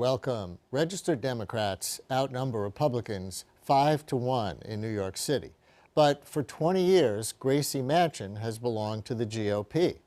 Welcome. Registered Democrats outnumber Republicans 5-1 in New York City. But for 20 years, Gracie Mansion has belonged to the GOP.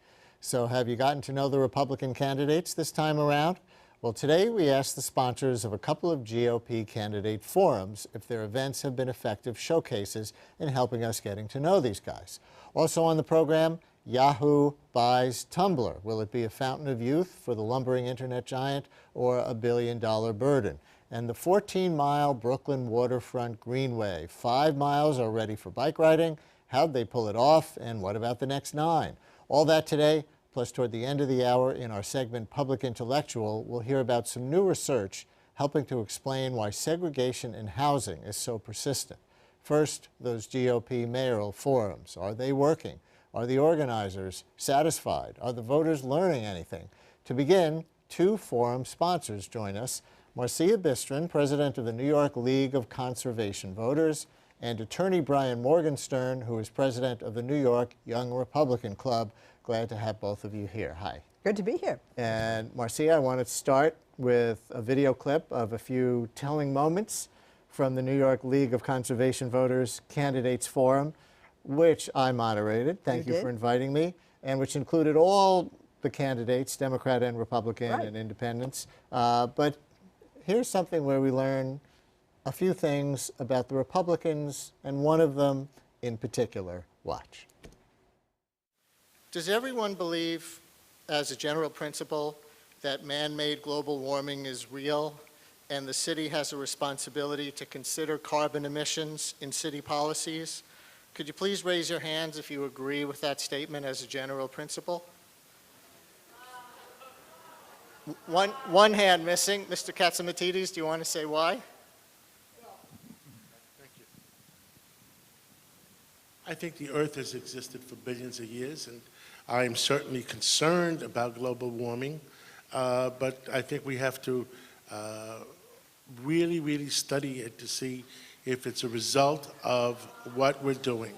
So have you gotten to know the Republican candidates this time around? Well, today we asked the sponsors of a couple of GOP candidate forums if their events have been effective showcases in helping us getting to know these guys. Also on the program, Yahoo buys Tumblr. Will it be a fountain of youth for the lumbering internet giant or a billion-dollar burden? And the 14-mile Brooklyn Waterfront Greenway, 5 miles are ready for bike riding. How'd they pull it off? And what about the next 9? All that today, plus toward the end of the hour in our segment Public Intellectual, we'll hear about some new research helping to explain why segregation in housing is so persistent. First, those GOP mayoral forums. Are they working? Are the organizers satisfied? Are the voters learning anything? To begin, 2 forum sponsors join us. Marcia Bistron, president of the New York League of Conservation Voters, and attorney Brian Morgenstern, who is president of the New York Young Republican Club. Glad to have both of you here. Hi. Good to be here. And Marcia, I want to start with a video clip of a few telling moments from the New York League of Conservation Voters Candidates Forum, which I moderated. Thank you for inviting me, and which included all the candidates, Democrat and Republican and independents. But here's something where we learn a few things about the Republicans, and one of them in particular. Watch. Does everyone believe, as a general principle, that man-made global warming is real and the city has a responsibility to consider carbon emissions in city policies? Could you please raise your hands if you agree with that statement as a general principle? One hand missing. Mr. Katsimatides, do you want to say why? Thank you. I think the Earth has existed for billions of years, and I'm certainly concerned about global warming, but I think we have to really study it to see if it's a result of what we're doing.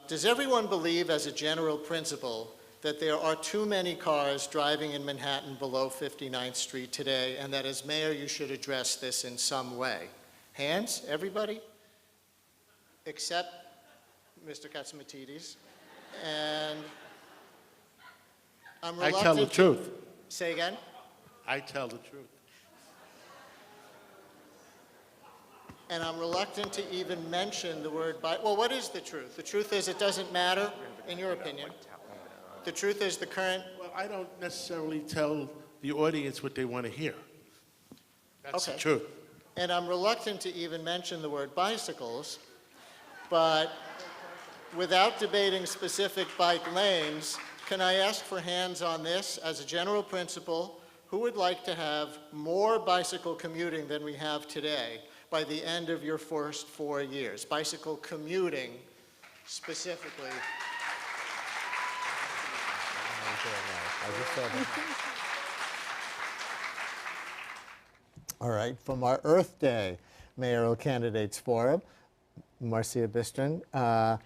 Does everyone believe, as a general principle, that there are too many cars driving in Manhattan below 59th Street today, and that as mayor you should address this in some way? Hands, everybody? Except Mr. Katsimatides. And I'm reluctant I tell the truth. Say again? I tell the truth. And I'm reluctant to even mention the word well, what is the truth? The truth is it doesn't matter, in your opinion. The truth is the current... Well, I don't necessarily tell the audience what they want to hear. That's the truth. And I'm reluctant to even mention the word bicycles, but without debating specific bike lanes, can I ask for hands on this as a general principle? Who would like to have more bicycle commuting than we have today by the end of your first 4 years? Bicycle commuting specifically. All right, from our Earth Day Mayoral Candidates Forum, Marcia Bistron,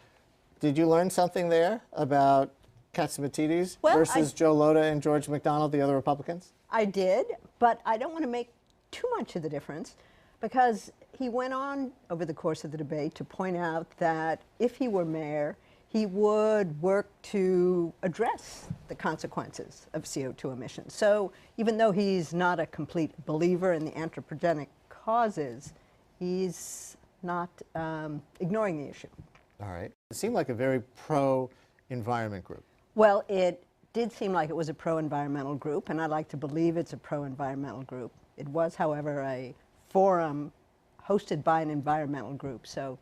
did you learn something there about Katsimatides versus Joe Lhota and George McDonald, the other Republicans? I did, but I don't want to make too much of the difference, because he went on over the course of the debate to point out that if he were mayor, he would work to address the consequences of CO2 emissions. So even though he's not a complete believer in the anthropogenic causes, he's not ignoring the issue. All right. It seemed like a very pro-environment group. Well, it did seem like it was a pro-environmental group, and I like to believe it's a pro-environmental group. It was, however, a forum hosted by an environmental group. So,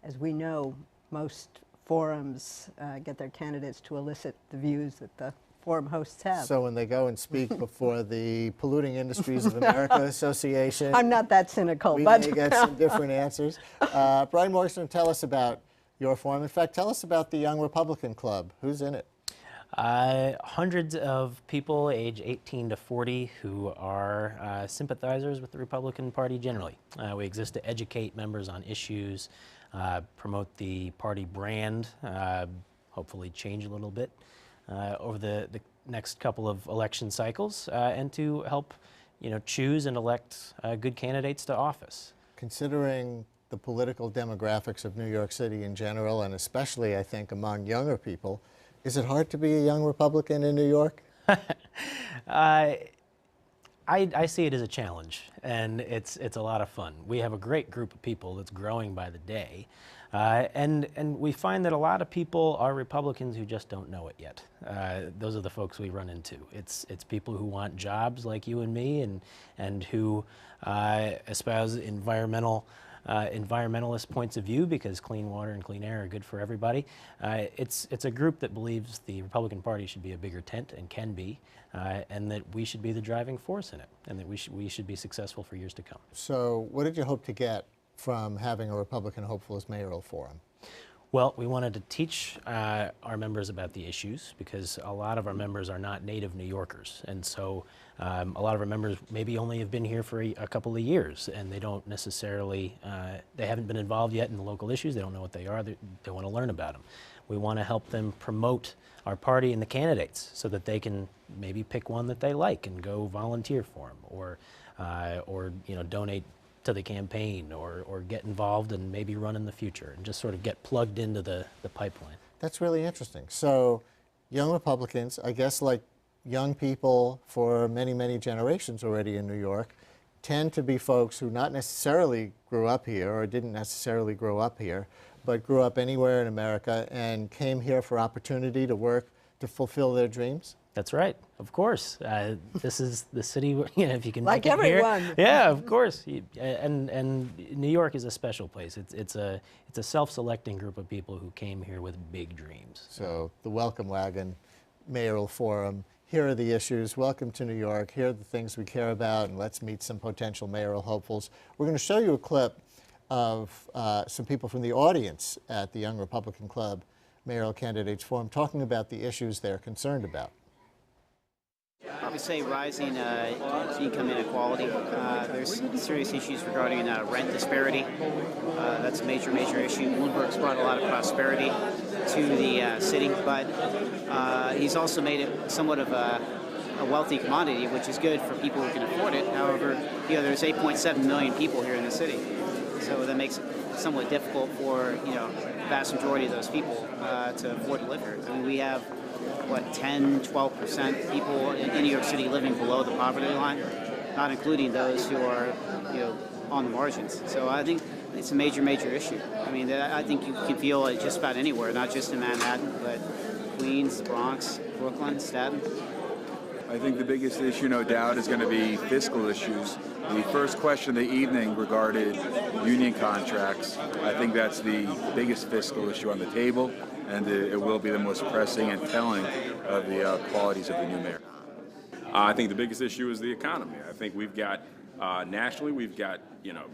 as we know, most forums get their candidates to elicit the views that the forum hosts have. So when they go and speak before the Polluting Industries of America Association, I'm not that cynical, we but may get some different answers. Brian Morrison, tell us about your forum. In fact, tell us about the Young Republican Club. Who's in it? Hundreds of people age 18 to 40 who are sympathizers with the Republican Party generally. We exist to educate members on issues, promote the party brand, hopefully change a little bit over the next couple of election cycles, and to help choose and elect good candidates to office. Considering the political demographics of New York City in general, and especially, I think, among younger people, is it hard to be a young Republican in New York? I see it as a challenge, and it's a lot of fun. We have a great group of people that's growing by the day, and we find that a lot of people are Republicans who just don't know it yet. Those are the folks we run into. It's people who want jobs like you and me, and who espouse environmentalist points of view, because clean water and clean air are good for everybody. It's a group that believes the Republican Party should be a bigger tent, and can be, and that we should be the driving force in it, and that we should be successful for years to come. So what did you hope to get from having a Republican hopeful as mayoral forum? Well, we wanted to teach our members about the issues, because a lot of our members are not native New Yorkers, and so a lot of our members maybe only have been here for a couple of years, and they don't necessarily, they haven't been involved yet in the local issues. They don't know what they are. They want to learn about them. We want to help them promote our party and the candidates, so that they can maybe pick one that they like and go volunteer for them, or donate to the campaign, or get involved and maybe run in the future, and just sort of get plugged into the pipeline. That's really interesting. So young Republicans, I guess like young people for many, many generations already in New York, tend to be folks who not necessarily grew up here or didn't necessarily grow up here, but grew up anywhere in America and came here for opportunity to work to fulfill their dreams? That's right, of course. This is the city, if you can Like make it everyone. here. Yeah, of course. And New York is a special place. It's a self-selecting group of people who came here with big dreams. So the Welcome Wagon Mayoral Forum, here are the issues, welcome to New York, here are the things we care about, and let's meet some potential mayoral hopefuls. We're going to show you a clip of some people from the audience at the Young Republican Club Mayoral Candidates Forum talking about the issues they're concerned about. I'd probably say rising income inequality. There's serious issues regarding rent disparity. That's a major issue. Bloomberg's brought a lot of prosperity to the city, but he's also made it somewhat of a wealthy commodity, which is good for people who can afford it. However, there's 8.7 million people here in the city, so that makes it somewhat difficult for the vast majority of those people to afford to live here. I mean, we have 10-12% people in New York City living below the poverty line, not including those who are on the margins. So I think it's a major issue. I mean, I think you can feel it just about anywhere, not just in Manhattan, but Queens, the Bronx, Brooklyn, Staten. I think the biggest issue, no doubt, is going to be fiscal issues. The first question of the evening regarded union contracts. I think that's the biggest fiscal issue on the table, and it will be the most pressing and telling of the qualities of the new mayor. I think the biggest issue is the economy. I think we've got, nationally, we've got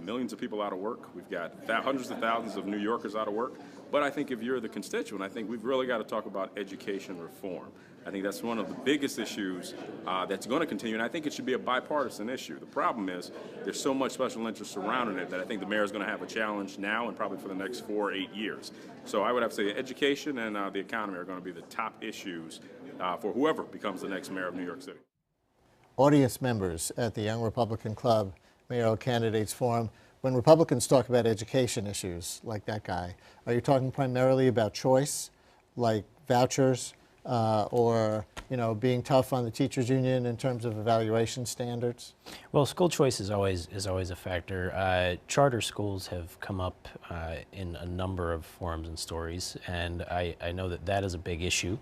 millions of people out of work. We've got hundreds of thousands of New Yorkers out of work. But I think if you're the constituent, I think we've really got to talk about education reform. I think that's one of the biggest issues that's going to continue, and I think it should be a bipartisan issue. The problem is there's so much special interest surrounding it that I think the mayor is going to have a challenge now and probably for the next 4 or 8 years. So I would have to say education and the economy are going to be the top issues for whoever becomes the next mayor of New York City. Audience members at the Young Republican Club Mayoral Candidates Forum, when Republicans talk about education issues like that guy, are you talking primarily about choice, like vouchers, or being tough on the teachers union in terms of evaluation standards? Well, school choice is always a factor. Charter schools have come up in a number of forums and stories, and I know that is a big issue.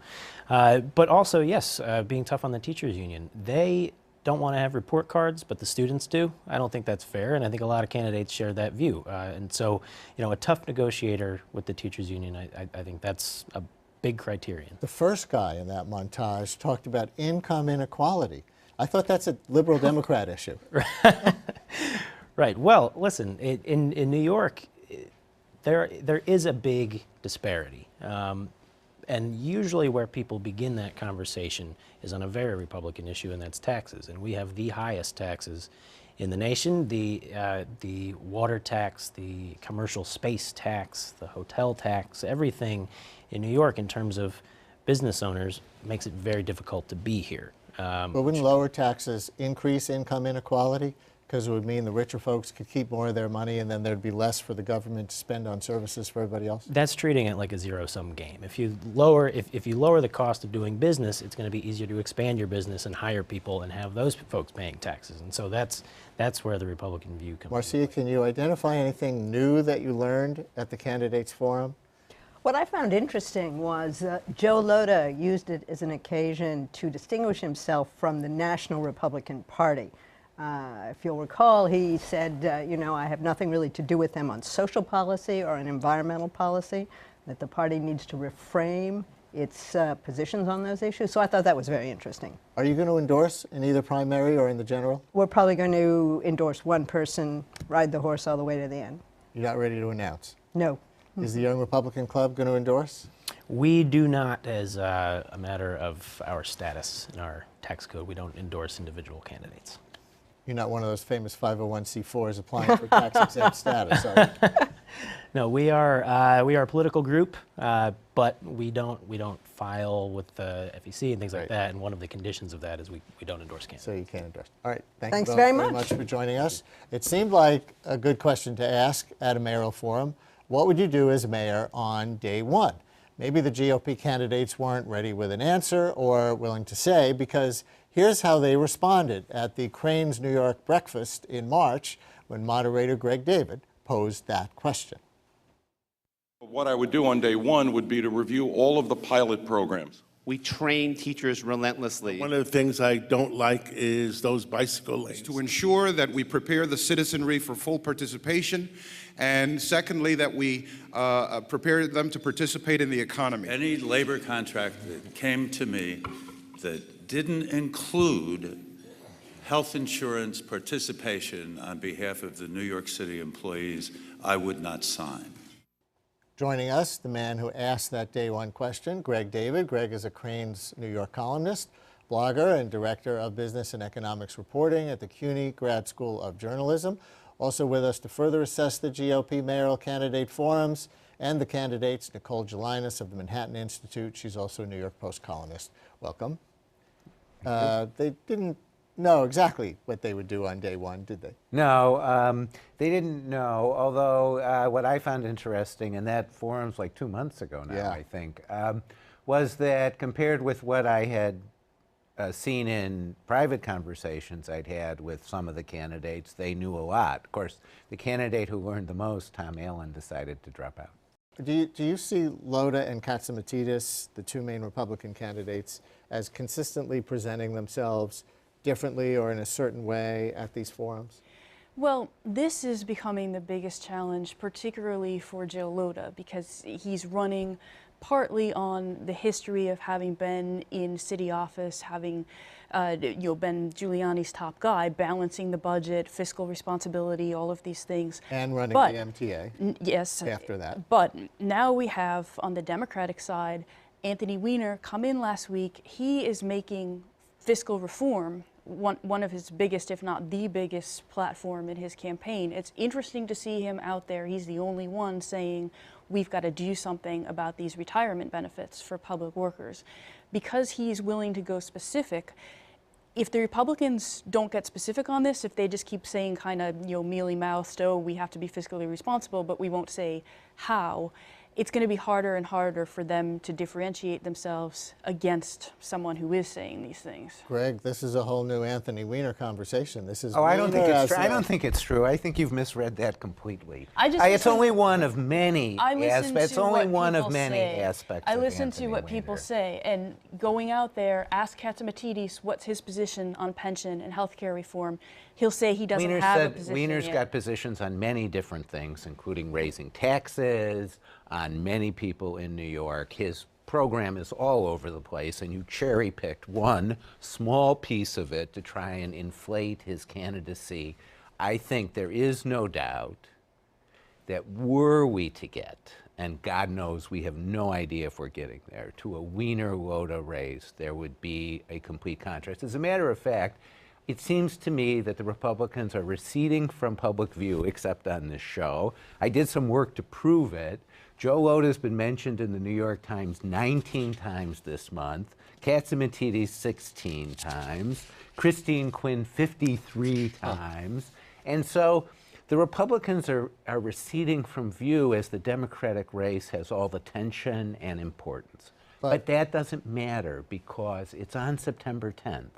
But also, yes, being tough on the teachers union. They don't want to have report cards, but the students do. I don't think that's fair, and I think a lot of candidates share that view. And so, a tough negotiator with the teachers union, I think that's a big criterion. The first guy in that montage talked about income inequality. I thought that's a liberal Democrat issue. Right. Well, listen, in New York, there is a big disparity. And usually where people begin that conversation is on a very Republican issue, and that's taxes. And we have the highest taxes in the nation, the water tax, the commercial space tax, the hotel tax, everything in New York in terms of business owners makes it very difficult to be here. But wouldn't lower taxes increase income inequality? Because it would mean the richer folks could keep more of their money and then there'd be less for the government to spend on services for everybody else? That's treating it like a zero-sum game. If you lower the cost of doing business, it's going to be easier to expand your business and hire people and have those folks paying taxes. And so that's where the Republican view comes in. Marcia, can you identify anything new that you learned at the Candidates Forum? What I found interesting was Joe Lhota used it as an occasion to distinguish himself from the National Republican Party. If you'll recall, he said, you know, I have nothing really to do with them on social policy or on environmental policy, that the party needs to reframe its positions on those issues. So I thought that was very interesting. Are you going to endorse in either primary or in the general? We're probably going to endorse one person, ride the horse all the way to the end. You're not ready to announce? No. Is the Young Republican Club going to endorse? We do not, as a matter of our status in our tax code, we don't endorse individual candidates. You're not one of those famous 501c4s applying for tax-exempt status, are you? No, we are a political group, but we don't file with the FEC and things like that. And one of the conditions of that is we don't endorse candidates. So you can't endorse. All right. Thanks you both very very much. much for joining us. It seemed like a good question to ask at a mayoral forum. What would you do as mayor on day one? Maybe the GOP candidates weren't ready with an answer or willing to say, because here's how they responded at the Crane's New York breakfast in March when moderator Greg David posed that question. What I would do on day one would be to review all of the pilot programs. We train teachers relentlessly. One of the things I don't like is those bicycle lanes. To ensure that we prepare the citizenry for full participation, and secondly, that we prepare them to participate in the economy. Any labor contract that came to me that didn't include health insurance participation on behalf of the New York City employees, I would not sign. Joining us, the man who asked that day one question, Greg David. Greg is a Crane's New York columnist, blogger, and director of business and economics reporting at the CUNY Grad School of Journalism. Also with us to further assess the GOP mayoral candidate forums and the candidates, Nicole Gelinas of the Manhattan Institute. She's also a New York Post columnist. Welcome. They didn't know exactly what they would do on day one, did they? No, they didn't know, although what I found interesting, and that forum's like 2 months ago now, I think, was that compared with what I had seen in private conversations I'd had with some of the candidates, they knew a lot. Of course, the candidate who learned the most, Tom Allen, decided to drop out. Do you see Lhota and Katzimatidis, the two main Republican candidates, as consistently presenting themselves differently or in a certain way at these forums? Well, this is becoming the biggest challenge, particularly for Joe Lhota, because he's running partly on the history of having been in city office, having been Giuliani's top guy, balancing the budget, fiscal responsibility, all of these things. And running the MTA. Yes. After that. But now we have, on the Democratic side, Anthony Weiner come in last week. He is making fiscal reform one of his biggest, if not the biggest, platform in his campaign. It's interesting to see him out there. He's the only one saying we've got to do something about these retirement benefits for public workers. Because he's willing to go specific, if the Republicans don't get specific on this, if they just keep saying kind of, mealy-mouthed, oh, we have to be fiscally responsible, but we won't say how, it's going to be harder and harder for them to differentiate themselves against someone who is saying these things. Greg, this is a whole new Anthony Weiner conversation. This is I don't think it's true. I don't think it's true. I think you've misread that completely. It's only one of many aspects. It's only one of many aspects. I listen to what people say, and going out there, ask Katzimatidis what's his position on pension and health care reform. He'll say he doesn't have a position Weiner's yet. got positions on many different things, including raising taxes on many people in New York. His program is all over the place, and you cherry-picked one small piece of it to try and inflate his candidacy. I think there is no doubt that were we to get, and God knows we have no idea if we're getting there, to a Weiner-Lhota race, there would be a complete contrast. As a matter of fact, it seems to me that the Republicans are receding from public view, except on this show. I did some work to prove it. Joe Loda's been mentioned in the New York Times 19 times this month, Katzimatidis 16 times, Christine Quinn 53 times. And so the Republicans are receding from view as the Democratic race has all the tension and importance. But that doesn't matter because it's on September 10th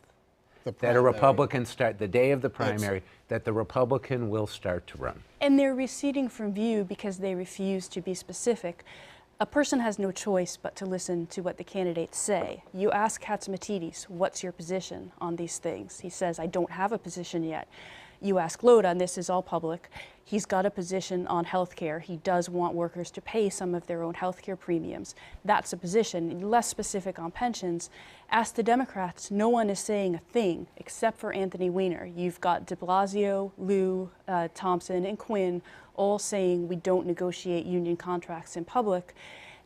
that a Republican start, the day of the primary, that the Republican will start to run. And they're receding from view because they refuse to be specific. A person has no choice but to listen to what the candidates say. You ask Katzimatidis, what's your position on these things? He says, I don't have a position yet. You ask Loda, and this is all public, he's got a position on health care. He does want workers to pay some of their own health care premiums. That's a position. Less specific on pensions. Ask the Democrats, no one is saying a thing except for Anthony Weiner. You've got de Blasio, Liu, Thompson, and Quinn all saying we don't negotiate union contracts in public.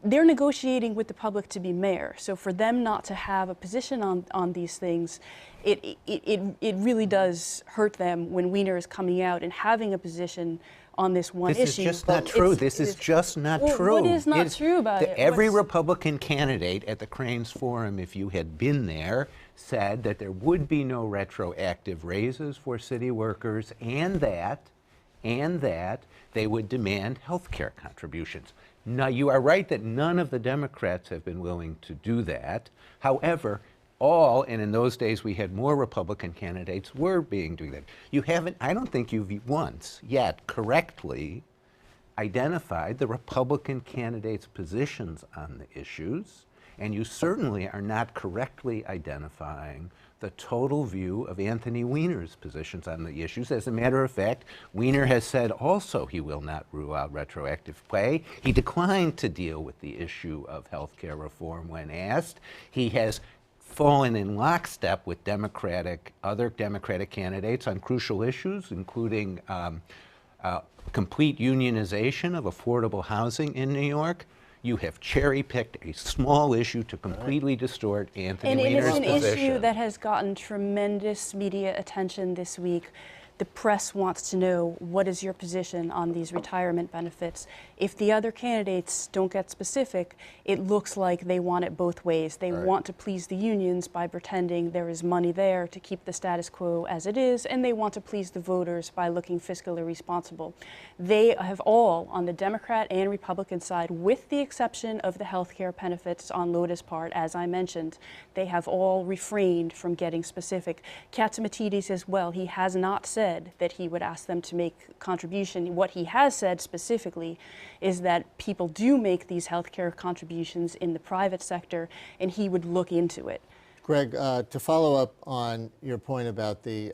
They're negotiating with the public to be mayor. So for them not to have a position on these things, it really does hurt them when Weiner is coming out and having a position on this one issue. This is just not true. This is just not true. What is not true about it? Every Republican candidate at the Cranes Forum, if you had been there, said that there would be no retroactive raises for city workers and that they would demand health care contributions. Now, you are right that none of the Democrats have been willing to do that. However, and in those days we had more Republican candidates, were doing that. You haven't, I don't think you've once yet correctly identified the Republican candidates' positions on the issues, and you certainly are not correctly identifying the total view of Anthony Weiner's positions on the issues. As a matter of fact, Weiner has said also he will not rule out retroactive pay. He declined to deal with the issue of health care reform when asked. He has fallen in lockstep with other Democratic candidates on crucial issues, including complete unionization of affordable housing in New York. You have cherry-picked a small issue to completely distort Anthony Weiner's position. And it is an issue that has gotten tremendous media attention this week. The press wants to know, what is your position on these retirement benefits? If the other candidates don't get specific, it looks like they want it both ways. They want to please the unions by pretending there is money there to keep the status quo as it is, and they want to please the voters by looking fiscally responsible. They have all, on the Democrat and Republican side, with the exception of the health care benefits on Loda's part, as I mentioned, they have all refrained from getting specific. Katzimatidis as well, he has not said that he would ask them to make contribution. What he has said specifically is that people do make these healthcare contributions in the private sector, and he would look into it. Greg, to follow up on your point about the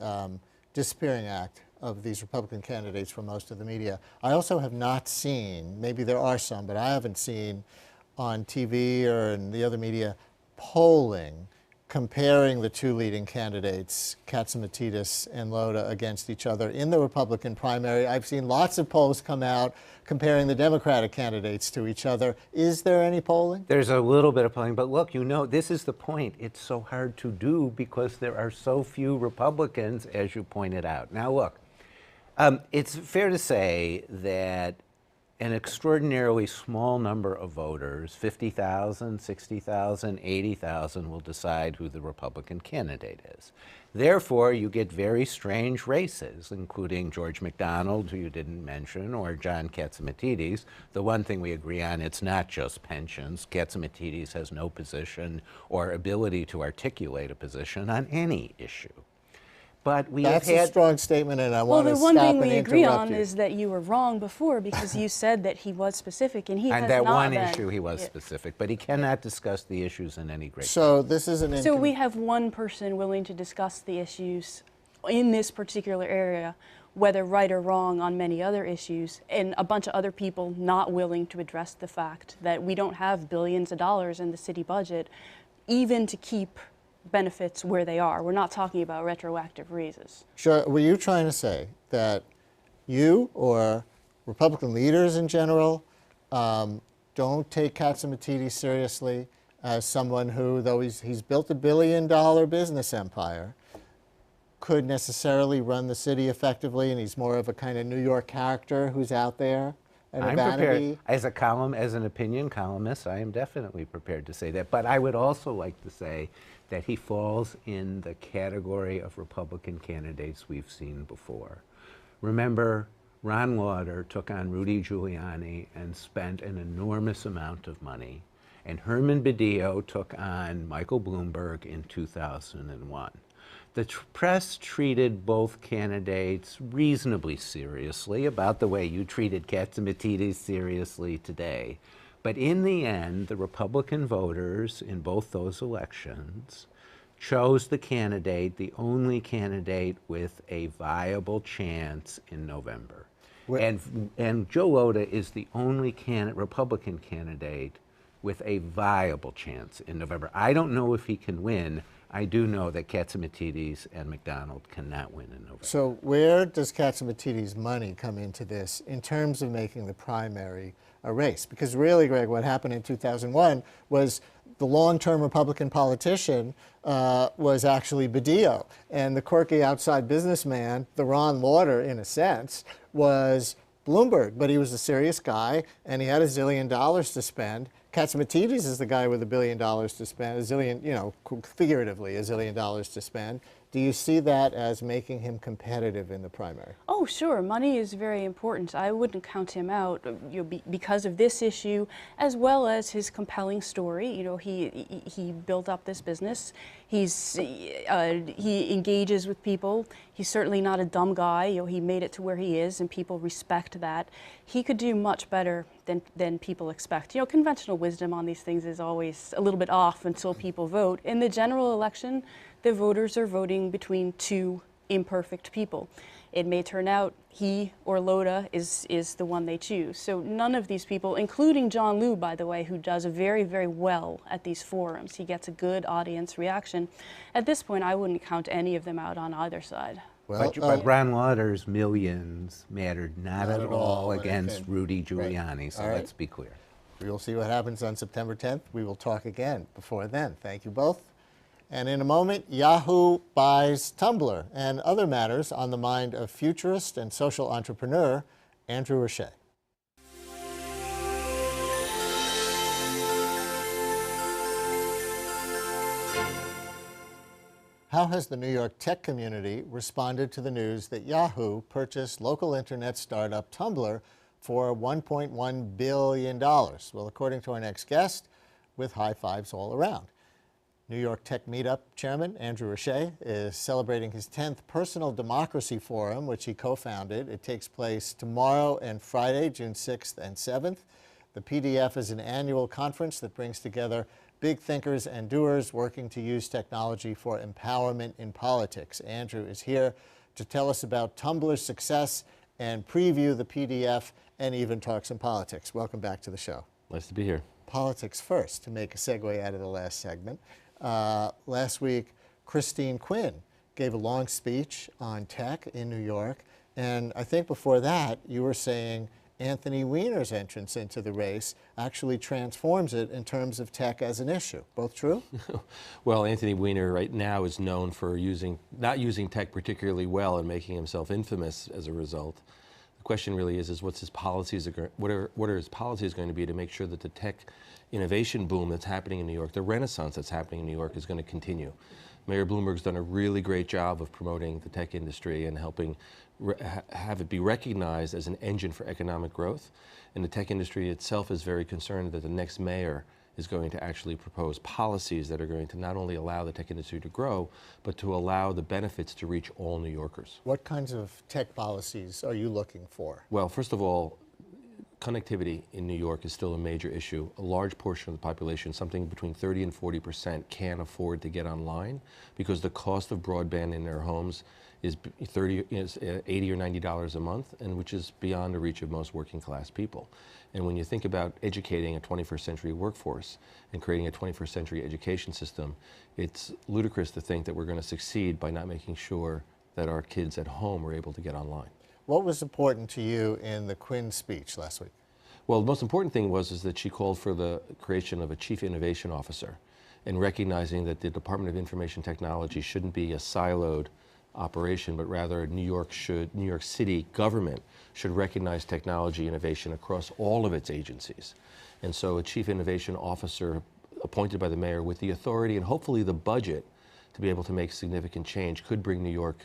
disappearing act of these Republican candidates from most of the media, I also have not seen, maybe there are some, but I haven't seen on TV or in the other media, polling comparing the two leading candidates, Katzimatidis and Loda, against each other in the Republican primary. I've seen lots of polls come out comparing the Democratic candidates to each other. Is there any polling? There's a little bit of polling, but look, this is the point. It's so hard to do because there are so few Republicans, as you pointed out. Now look, it's fair to say that an extraordinarily small number of voters, 50,000, 60,000, 80,000, will decide who the Republican candidate is. Therefore, you get very strange races, including George McDonald, who you didn't mention, or John Katzimatidis. The one thing we agree on, it's not just pensions. Katzimatidis has no position or ability to articulate a position on any issue. But we That's have had a strong statement, and I want to stop Well, the one and thing we agree interrupt on you. is that you were wrong before because you said that he was specific, and he has on not that one been. issue, he was specific, but he cannot discuss the issues in any great So this is an So we have one person willing to discuss the issues in this particular area, whether right or wrong on many other issues, and a bunch of other people not willing to address the fact that we don't have billions of dollars in the city budget, even to keep benefits where they are. We're not talking about retroactive raises. Sure. Were you trying to say that you or Republican leaders in general don't take Katzimatidis seriously as someone who, though he's built $1 billion business empire, could necessarily run the city effectively, and he's more of a kind of New York character who's out there and a I'm vanity? prepared, as an opinion columnist, I am definitely prepared to say that. But I would also like to say that he falls in the category of Republican candidates we've seen before. Remember, Ron Lauder took on Rudy Giuliani and spent an enormous amount of money, and Herman Badillo took on Michael Bloomberg in 2001. The press treated both candidates reasonably seriously, about the way you treated Katzimatidis seriously today. But in the end, the Republican voters in both those elections chose the candidate, the only candidate with a viable chance in November. And Joe Lhota is the only Republican candidate with a viable chance in November. I don't know if he can win. I do know that Katzimatidis and McDonald cannot win in November. So where does Katzimatidis' money come into this in terms of making the primary a race? Because really, Greg, what happened in 2001 was the long-term Republican politician was actually Badillo. And the quirky outside businessman, the Ron Lauder, in a sense, was Bloomberg. But he was a serious guy, and he had $1 zillion to spend. Katzimatidis is the guy with $1 billion to spend, a zillion, you know, figuratively $1 zillion to spend. Do you see that as making him competitive in the primary? Oh, sure. Money is very important. I wouldn't count him out, because of this issue, as well as his compelling story. You know, he built up this business. He engages with people. He's certainly not a dumb guy. You know, he made it to where he is, and people respect that. He could do much better than people expect. You know, conventional wisdom on these things is always a little bit off until people vote. In the general election, the voters are voting between two imperfect people. It may turn out he or Lhota is the one they choose. So none of these people, including John Liu, by the way, who does very, very well at these forums. He gets a good audience reaction. At this point, I wouldn't count any of them out on either side. Well, but Ron Lauder's millions mattered not at all against Rudy Giuliani, right. so Right. let's be clear. We will see what happens on September 10th. We will talk again before then. Thank you both. And in a moment, Yahoo buys Tumblr and other matters on the mind of futurist and social entrepreneur Andrew Roche. How has the New York tech community responded to the news that Yahoo purchased local internet startup Tumblr for $1.1 billion? Well, according to our next guest, with high fives all around. New York Tech Meetup chairman Andrew Roche is celebrating his 10th Personal Democracy Forum, which he co-founded. It takes place tomorrow and Friday, June 6th and 7th. The PDF is an annual conference that brings together big thinkers and doers working to use technology for empowerment in politics. Andrew is here to tell us about Tumblr's success and preview the PDF and even talk some politics. Welcome back to the show. Nice to be here. Politics first, to make a segue out of the last segment. Last week, Christine Quinn gave a long speech on tech in New York, and I think before that you were saying Anthony Weiner's entrance into the race actually transforms it in terms of tech as an issue. Both true? Well, Anthony Weiner right now is known for not using tech particularly well and making himself infamous as a result. The question really is what are his policies going to be to make sure that the tech innovation boom that's happening in New York, the renaissance that's happening in New York, is going to continue. Mayor Bloomberg's done a really great job of promoting the tech industry and helping have it be recognized as an engine for economic growth. And the tech industry itself is very concerned that the next mayor is going to actually propose policies that are going to not only allow the tech industry to grow, but to allow the benefits to reach all New Yorkers. What kinds of tech policies are you looking for? Well, first of all, connectivity in New York is still a major issue. A large portion of the population, something between 30 and 40%, can't afford to get online because the cost of broadband in their homes is $80 or $90 a month, and which is beyond the reach of most working class people. And when you think about educating a 21st century workforce and creating a 21st century education system, it's ludicrous to think that we're going to succeed by not making sure that our kids at home are able to get online. What was important to you in the Quinn speech last week? Well, the most important thing was that she called for the creation of a chief innovation officer and recognizing that the Department of Information Technology shouldn't be a siloed operation, but rather New York City government should recognize technology innovation across all of its agencies. And so a chief innovation officer appointed by the mayor with the authority and hopefully the budget to be able to make significant change could bring New York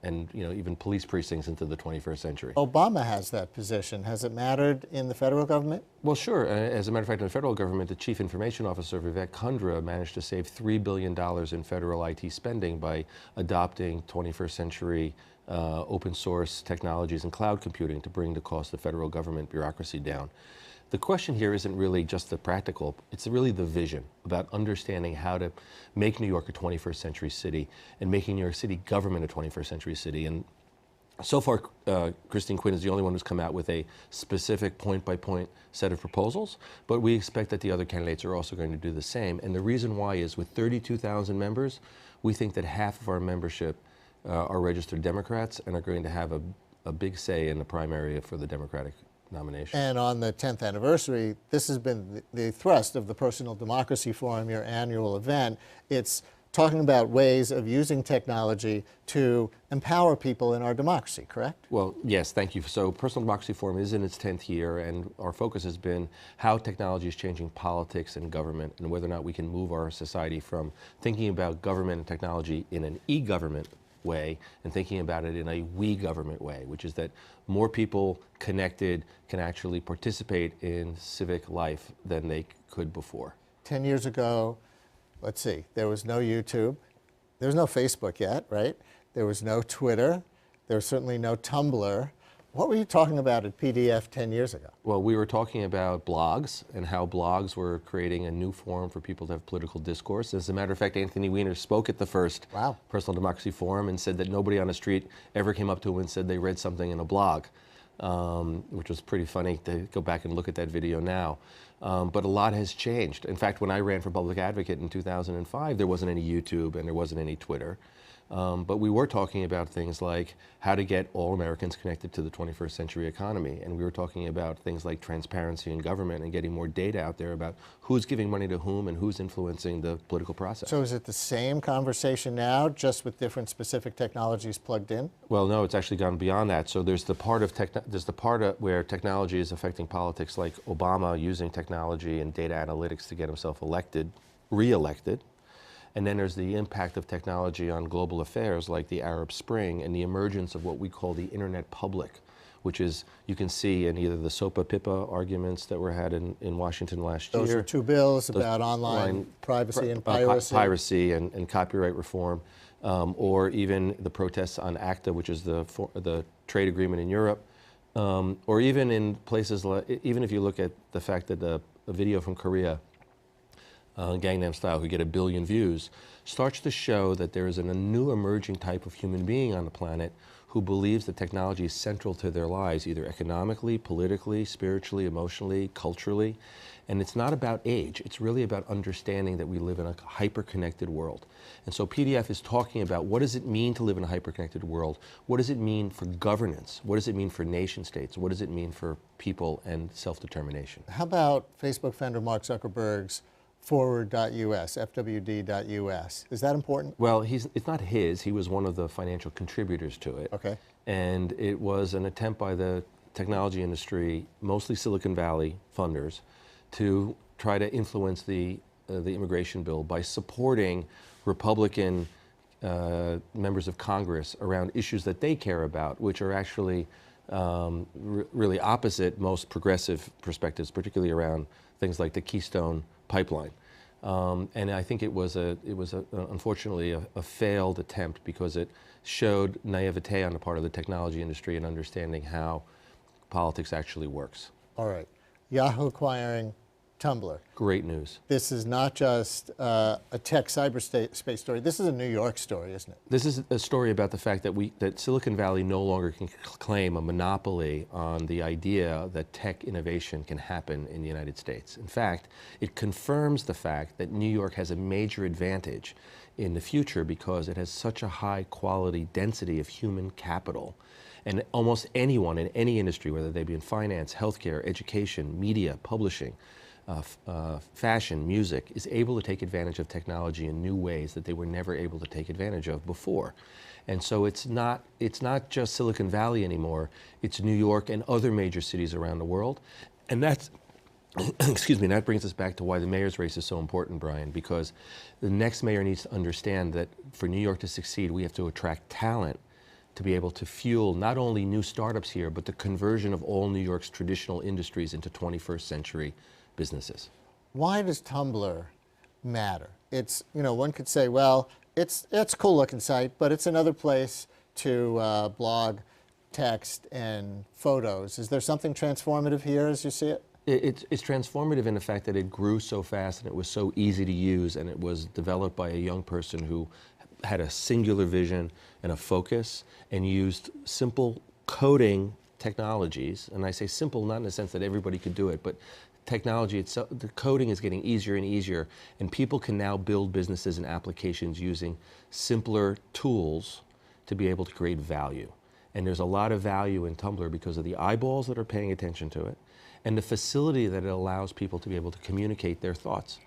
and even police precincts into the 21st century. Obama has that position. Has it mattered in the federal government? Well, sure. As a matter of fact, in the federal government, the chief information officer, Vivek Kundra, managed to save $3 billion in federal IT spending by adopting 21st century open source technologies and cloud computing to bring the cost of federal government bureaucracy down. The question here isn't really just the practical, it's really the vision about understanding how to make New York a 21st century city and making New York City government a 21st century city. And so far, Christine Quinn is the only one who's come out with a specific point-by-point set of proposals, but we expect that the other candidates are also going to do the same. And the reason why is with 32,000 members, we think that half of our membership are registered Democrats and are going to have a big say in the primary for the Democratic nomination. And on the 10th anniversary, this has been the thrust of the Personal Democracy Forum, your annual event. It's talking about ways of using technology to empower people in our democracy, correct? Well, yes, thank you. So Personal Democracy Forum is in its 10th year, and our focus has been how technology is changing politics and government, and whether or not we can move our society from thinking about government and technology in an e-government way and thinking about it in a we government way, which is that more people connected can actually participate in civic life than they could before. 10 years ago, let's see, there was no YouTube, there was no Facebook yet, right? There was no Twitter, there was certainly no Tumblr. What were you talking about at PDF 10 years ago? Well, we were talking about blogs and how blogs were creating a new forum for people to have political discourse. As a matter of fact, Anthony Weiner spoke at the first Personal Democracy Forum and said that nobody on the street ever came up to him and said they read something in a blog, which was pretty funny to go back and look at that video now. But a lot has changed. In fact, when I ran for public advocate in 2005, there wasn't any YouTube and there wasn't any Twitter. But we were talking about things like how to get all Americans connected to the 21st century economy. And we were talking about things like transparency in government and getting more data out there about who's giving money to whom and who's influencing the political process. So is it the same conversation now, just with different specific technologies plugged in? Well, no, it's actually gone beyond that. So there's the part of where technology is affecting politics, like Obama using technology and data analytics to get himself re-elected. And then there's the impact of technology on global affairs like the Arab Spring and the emergence of what we call the internet public, which is, you can see in either the SOPA-PIPA arguments that were had in Washington last year. Those are two bills about online privacy and piracy. Piracy and copyright reform, or even the protests on ACTA, which is the trade agreement in Europe, or even in places like, even if you look at the fact that a video from Korea, Gangnam Style, who get 1 billion views, starts to show that there is a new emerging type of human being on the planet who believes that technology is central to their lives, either economically, politically, spiritually, emotionally, culturally. And it's not about age. It's really about understanding that we live in a hyper-connected world. And so PDF is talking about what does it mean to live in a hyper-connected world? What does it mean for governance? What does it mean for nation states? What does it mean for people and self-determination? How about Facebook founder Mark Zuckerberg's forward.us, FWD.us? Is that important? Well, it's not his. He was one of the financial contributors to it. Okay. And it was an attempt by the technology industry, mostly Silicon Valley funders, to try to influence the immigration bill by supporting Republican members of Congress around issues that they care about, which are actually really opposite most progressive perspectives, particularly around things like the Keystone Pipeline. And I think it was unfortunately a failed attempt because it showed naivete on the part of the technology industry in understanding how politics actually works. All right. Yahoo acquiring Tumblr. Great news. This is not just a tech cyberspace story. This is a New York story, isn't it? This is a story about the fact that Silicon Valley no longer can claim a monopoly on the idea that tech innovation can happen in the United States. In fact, it confirms the fact that New York has a major advantage in the future because it has such a high quality density of human capital. And almost anyone in any industry, whether they be in finance, healthcare, education, media, publishing, fashion, music, is able to take advantage of technology in new ways that they were never able to take advantage of before. And so it's not just Silicon Valley anymore, it's New York and other major cities around the world. And that's, excuse me, that brings us back to why the mayor's race is so important, Brian, because the next mayor needs to understand that for New York to succeed, we have to attract talent to be able to fuel not only new startups here, but the conversion of all New York's traditional industries into 21st century businesses. Why does Tumblr matter? It's, you know, one could say, well, it's a cool looking site, but it's another place to blog, text, and photos. Is there something transformative here as you see it? It's transformative in the fact that it grew so fast and it was so easy to use, and it was developed by a young person who had a singular vision and a focus and used simple coding technologies. And I say simple not in the sense that everybody could do it, but technology itself, the coding is getting easier and easier, and people can now build businesses and applications using simpler tools to be able to create value. And there's a lot of value in Tumblr because of the eyeballs that are paying attention to it and the facility that it allows people to be able to communicate their thoughts.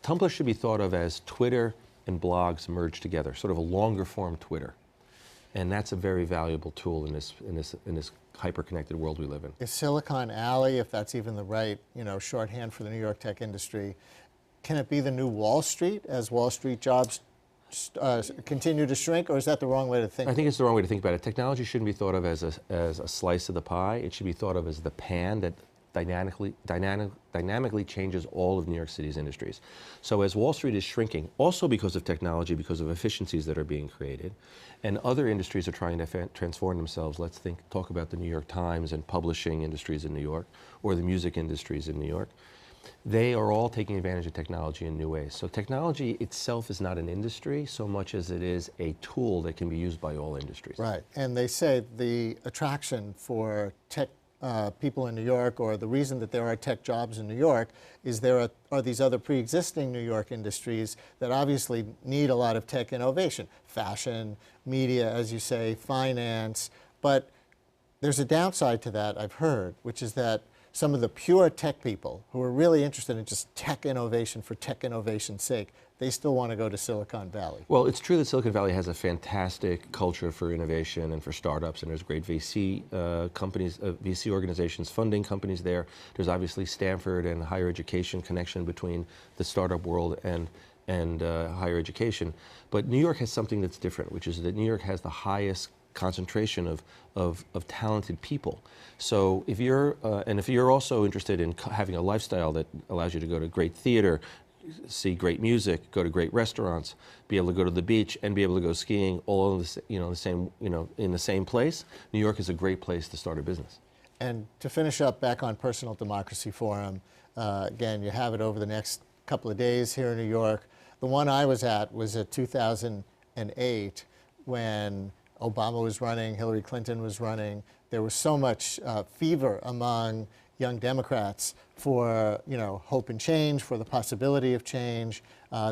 Tumblr should be thought of as Twitter and blogs merged together, sort of a longer form Twitter. And that's a very valuable tool in this hyper-connected world we live in. Is Silicon Alley, if that's even the right, shorthand for the New York tech industry, can it be the new Wall Street as Wall Street jobs continue to shrink, or is that the wrong way to think? I think it's the wrong way to think about it. Technology shouldn't be thought of as a slice of the pie. It should be thought of as the pan that dynamically changes all of New York City's industries. So as Wall Street is shrinking, also because of technology, because of efficiencies that are being created, and other industries are trying to transform themselves. Let's talk about the New York Times and publishing industries in New York, or the music industries in New York. They are all taking advantage of technology in new ways. So technology itself is not an industry so much as it is a tool that can be used by all industries. Right, and they say the attraction for tech people in New York, or the reason that there are tech jobs in New York, is there are these other pre-existing New York industries that obviously need a lot of tech innovation. Fashion, media, as you say, finance. But there's a downside to that, I've heard, which is that some of the pure tech people who are really interested in just tech innovation for tech innovation's sake, they still want to go to Silicon Valley. Well, it's true that Silicon Valley has a fantastic culture for innovation and for startups, and there's great VC companies, VC organizations funding companies there. There's obviously Stanford and higher education connection between the startup world and higher education. But New York has something that's different, which is that New York has the highest concentration of talented people. So if you're, and if you're also interested in having a lifestyle that allows you to go to great theater, see great music, go to great restaurants, be able to go to the beach, and be able to go skiing all in the same place, New York is a great place to start a business. And to finish up, back on Personal Democracy Forum, again, you have it over the next couple of days here in New York. The one I was at 2008 when Obama was running, Hillary Clinton was running. There was so much fever among young Democrats for, hope and change, for the possibility of change.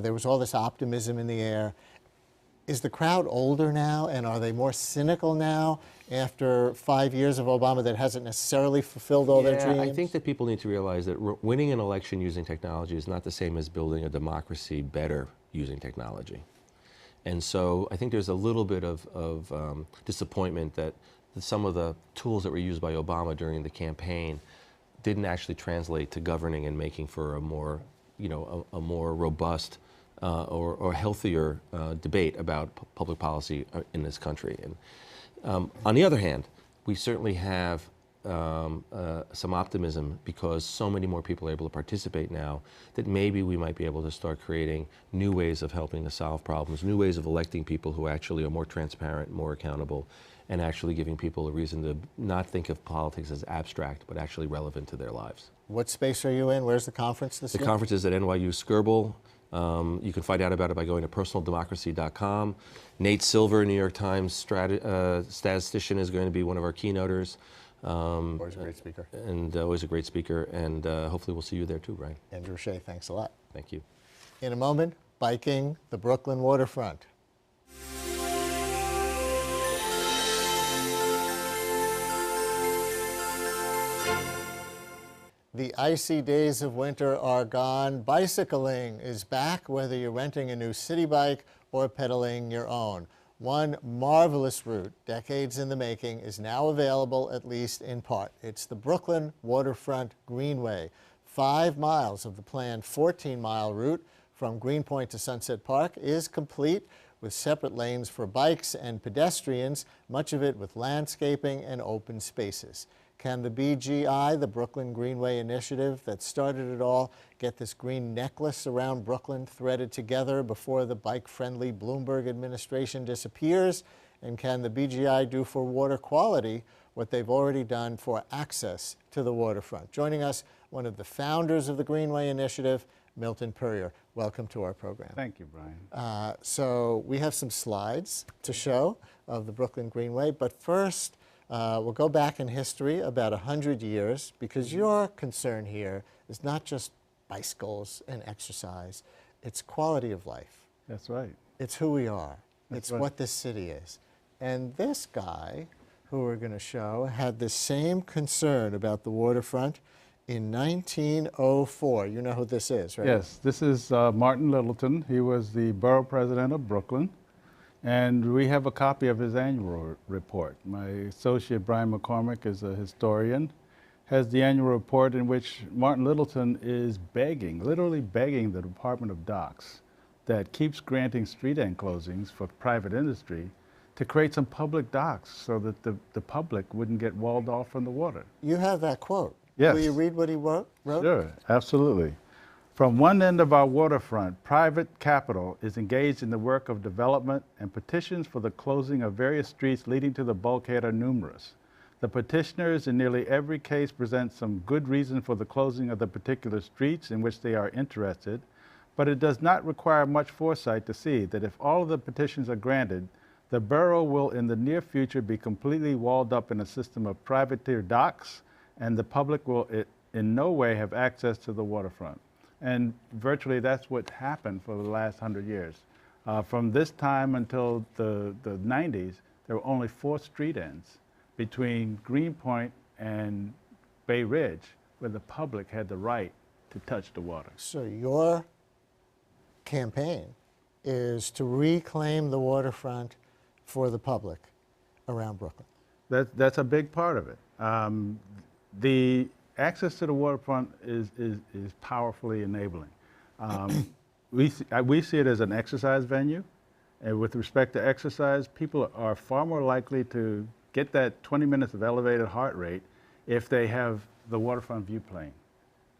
There was all this optimism in the air. Is the crowd older now, and are they more cynical now after 5 years of Obama that hasn't necessarily fulfilled all their dreams? I think that people need to realize that winning an election using technology is not the same as building a democracy better using technology. And so I think there's a little bit of disappointment that some of the tools that were used by Obama during the campaign didn't actually translate to governing and making for a more, a more robust or healthier debate about public policy in this country. And on the other hand, we certainly have some optimism because so many more people are able to participate now that maybe we might be able to start creating new ways of helping to solve problems, new ways of electing people who actually are more transparent, more accountable, and actually giving people a reason to not think of politics as abstract, but actually relevant to their lives. What space are you in? Where's the conference this year? The conference is at NYU Skirball. You can find out about it by going to personaldemocracy.com. Nate Silver, New York Times statistician, is going to be one of our keynoters. Always a great speaker. And always a great speaker. And hopefully we'll see you there too, Brian. Andrew Shea, thanks a lot. Thank you. In a moment, biking the Brooklyn waterfront. The icy days of winter are gone. Bicycling is back, whether you're renting a new city bike or pedaling your own. One marvelous route, decades in the making, is now available, at least in part. It's the Brooklyn Waterfront Greenway. 5 miles of the planned 14-mile route from Greenpoint to Sunset Park is complete, with separate lanes for bikes and pedestrians, much of it with landscaping and open spaces. Can the BGI, the Brooklyn Greenway Initiative that started it all, get this green necklace around Brooklyn threaded together before the bike-friendly Bloomberg administration disappears? And can the BGI do for water quality what they've already done for access to the waterfront? Joining us, one of the founders of the Greenway Initiative, Milton Puryear. Welcome to our program. Thank you, Brian. So we have some slides to show of the Brooklyn Greenway, but first, we'll go back in history about 100 years, because your concern here is not just bicycles and exercise, it's quality of life. That's right. It's who we are. That's it's right. what this city is. And this guy, who we're going to show, had the same concern about the waterfront in 1904. You know who this is, right? Yes, this is Martin Littleton. He was the borough president of Brooklyn. And we have a copy of his annual report. My associate, Brian McCormick, is a historian, has the annual report in which Martin Littleton is begging, literally begging the Department of Docks that keeps granting street end closings for private industry to create some public docks so that the public wouldn't get walled off from the water. You have that quote. Yes. Will you read what he wrote? Sure, absolutely. From one end of our waterfront, private capital is engaged in the work of development, and petitions for the closing of various streets leading to the bulkhead are numerous. The petitioners in nearly every case present some good reason for the closing of the particular streets in which they are interested, but it does not require much foresight to see that if all of the petitions are granted, the borough will in the near future be completely walled up in a system of privateer docks, and the public will in no way have access to the waterfront. And virtually that's what happened for the last 100 years. From this time until the 90s, there were only 4 street ends between Greenpoint and Bay Ridge where the public had the right to touch the water. So your campaign is to reclaim the waterfront for the public around Brooklyn. That's a big part of it. The access to the waterfront is powerfully enabling. We see it as an exercise venue, and with respect to exercise, people are far more likely to get that 20 minutes of elevated heart rate if they have the waterfront view plane.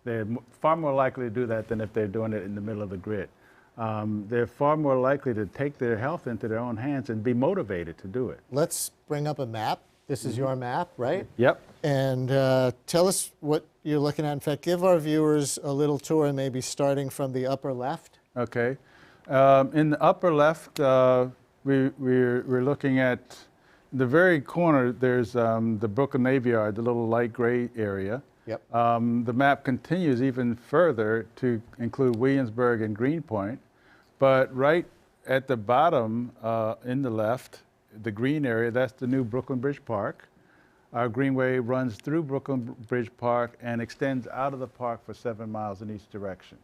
They're far more likely to do that than if they're doing it in the middle of the grid. They're far more likely to take their health into their own hands and be motivated to do it. Let's bring up a map. This is your map, right? Yep. And tell us what you're looking at. In fact, give our viewers a little tour, maybe starting from the upper left. Okay. In the upper left, we're looking at the very corner. There's the Brooklyn Navy Yard, the little light gray area. Yep. The map continues even further to include Williamsburg and Greenpoint. But right at the bottom in the left, the green area, that's the new Brooklyn Bridge Park. Our Greenway runs through Brooklyn Bridge Park and extends out of the park for 7 miles in each direction.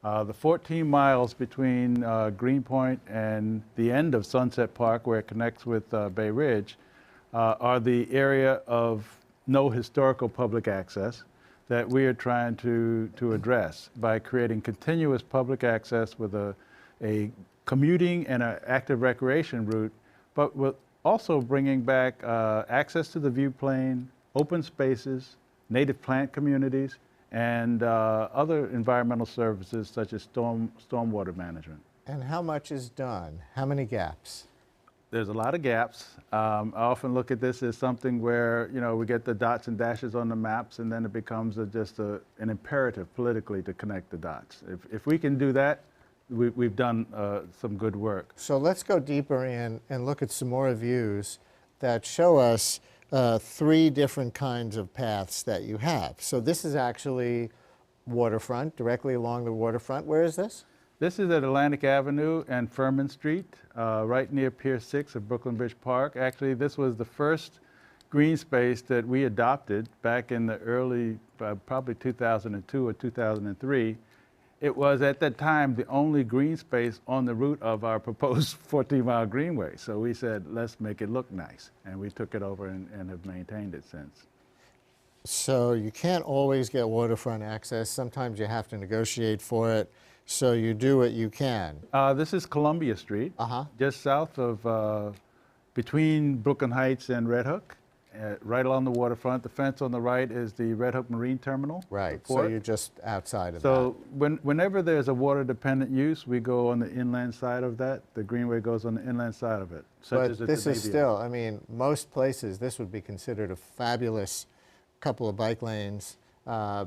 The 14 miles between Greenpoint and the end of Sunset Park, where it connects with Bay Ridge, are the area of no historical public access that we are trying to address by creating continuous public access with a commuting and an active recreation route, but with also bringing back access to the view plane, open spaces, native plant communities, and other environmental services such as stormwater management. And how much is done? How many gaps? There's a lot of gaps. I often look at this as something where, you know, we get the dots and dashes on the maps, and then it becomes just an imperative politically to connect the dots. If we can do that, we've done some good work. So let's go deeper in and look at some more views that show us 3 different kinds of paths that you have. So this is actually waterfront, directly along the waterfront. Where is this? This is at Atlantic Avenue and Furman Street, right near Pier 6 of Brooklyn Bridge Park. Actually, this was the first green space that we adopted back in the early, probably 2002 or 2003. It was at that time the only green space on the route of our proposed 14-mile Greenway. So we said, let's make it look nice. And we took it over and have maintained it since. So you can't always get waterfront access. Sometimes you have to negotiate for it. So you do what you can. This is Columbia Street, just south of, between Brooklyn Heights and Red Hook, right along the waterfront. The fence on the right is the Red Hook Marine Terminal. Right, so you're just outside of that. So whenever there's a water-dependent use, we go on the inland side of that. The Greenway goes on the inland side of it. But this is still, I mean, most places, this would be considered a fabulous couple of bike lanes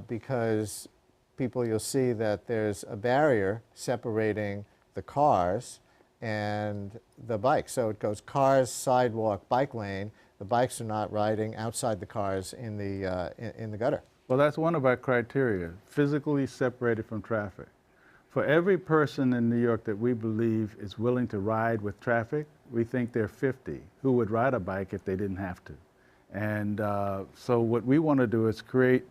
because you'll see that there's a barrier separating the cars and the bikes. So it goes cars, sidewalk, bike lane. The bikes are not riding outside the cars in the gutter. Well, that's one of our criteria, physically separated from traffic. For every person in New York that we believe is willing to ride with traffic, we think there are 50 who would ride a bike if they didn't have to. And so what we want to do is create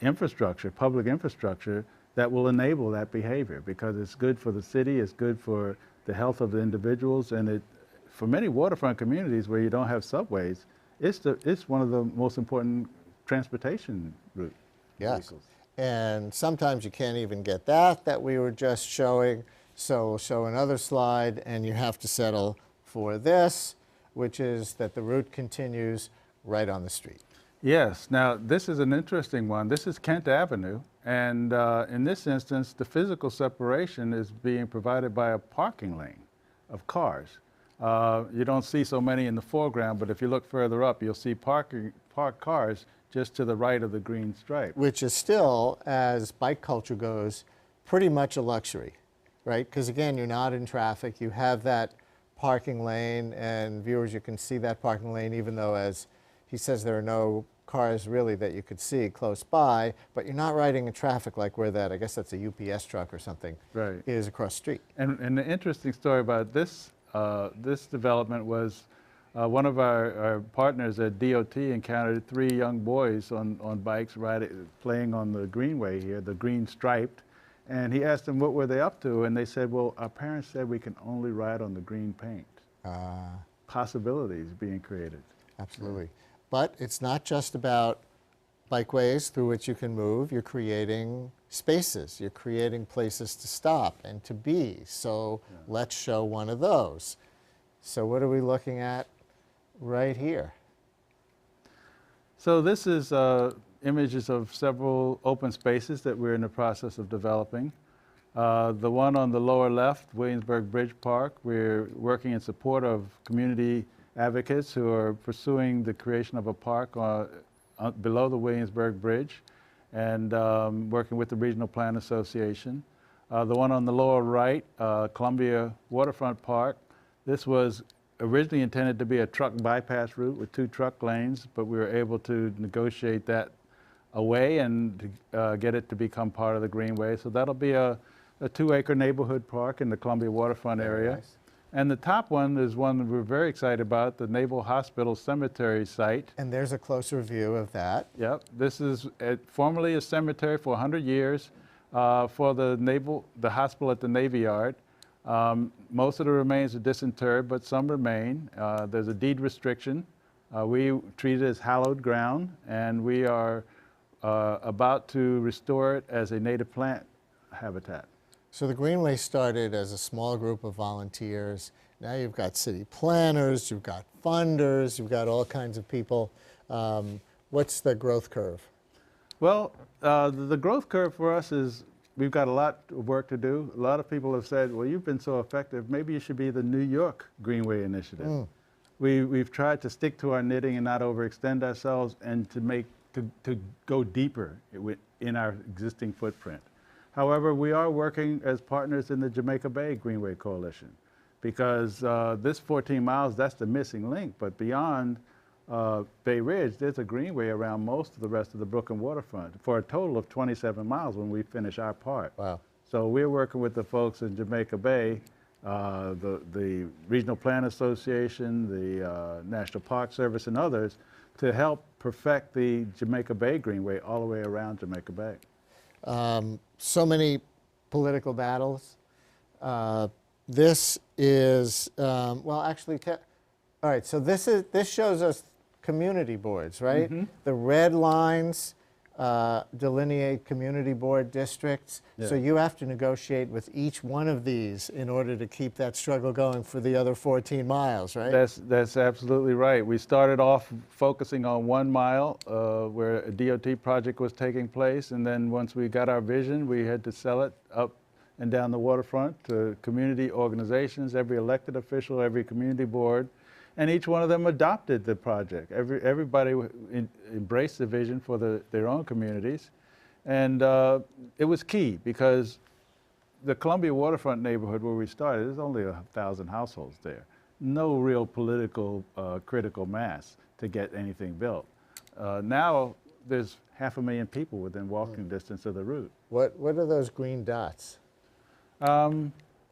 infrastructure, public infrastructure, that will enable that behavior because it's good for the city, it's good for the health of the individuals, and for many waterfront communities where you don't have subways, it's one of the most important transportation routes. Yes, vehicles. And sometimes you can't even get that we were just showing. So we'll show another slide, and you have to settle for this, which is that the route continues right on the street. Yes. Now, this is an interesting one. This is Kent Avenue, and in this instance, the physical separation is being provided by a parking lane of cars. You don't see so many in the foreground, but if you look further up, you'll see parked cars just to the right of the green stripe. Which is still, as bike culture goes, pretty much a luxury, right? Because again, you're not in traffic. You have that parking lane, and viewers, you can see that parking lane, even though, as he says, there are no cars really that you could see close by, but you're not riding in traffic like where that, I guess that's a UPS truck or something, is across the street. And the interesting story about this, this development was one of our partners at DOT encountered 3 young boys on bikes playing on the Greenway here, the green striped, and he asked them what were they up to, and they said, well, our parents said we can only ride on the green paint. Possibilities being created. Absolutely. But it's not just about bikeways through which you can move. You're creating spaces. You're creating places to stop and to be. So let's show one of those. So what are we looking at right here? So this is images of several open spaces that we're in the process of developing. The one on the lower left, Williamsburg Bridge Park, we're working in support of community advocates who are pursuing the creation of a park below the Williamsburg Bridge and working with the Regional Plan Association. The one on the lower right, Columbia Waterfront Park, this was originally intended to be a truck bypass route with 2 truck lanes, but we were able to negotiate that away and get it to become part of the Greenway. So that'll be a 2-acre neighborhood park in the Columbia Waterfront area. Nice. And the top one is one that we're very excited about, the Naval Hospital Cemetery site. And there's a closer view of that. Yep. This is formerly a cemetery for 100 years for the hospital at the Navy Yard. Most of the remains are disinterred, but some remain. There's a deed restriction. We treat it as hallowed ground, and we are about to restore it as a native plant habitat. So the Greenway started as a small group of volunteers. Now you've got city planners, you've got funders, you've got all kinds of people. What's the growth curve? Well, the growth curve for us is we've got a lot of work to do. A lot of people have said, well, you've been so effective, maybe you should be the New York Greenway Initiative. We've tried to stick to our knitting and not overextend ourselves and to go deeper in our existing footprint. However, we are working as partners in the Jamaica Bay Greenway Coalition because this 14 miles, that's the missing link. But beyond Bay Ridge, there's a greenway around most of the rest of the Brooklyn waterfront for a total of 27 miles when we finish our part. Wow. So we're working with the folks in Jamaica Bay, the Regional Plan Association, the National Park Service, and others to help perfect the Jamaica Bay Greenway all the way around Jamaica Bay. So many political battles. This is, well, actually, all right, so this shows us community boards, right? Mm-hmm. The red lines delineate community board districts. Yeah. So you have to negotiate with each one of these in order to keep that struggle going for the other 14 miles, right? That's absolutely right. We started off focusing on 1 mile where a DOT project was taking place, and then once we got our vision, we had to sell it up and down the waterfront to community organizations, every elected official, every community board, and each one of them adopted the project. Everybody embraced the vision for their own communities, and it was key because the Columbia Waterfront neighborhood where we started, there's only 1,000 households there. No real political critical mass to get anything built. Now there's 500,000 people within walking distance of the route. What are those green dots?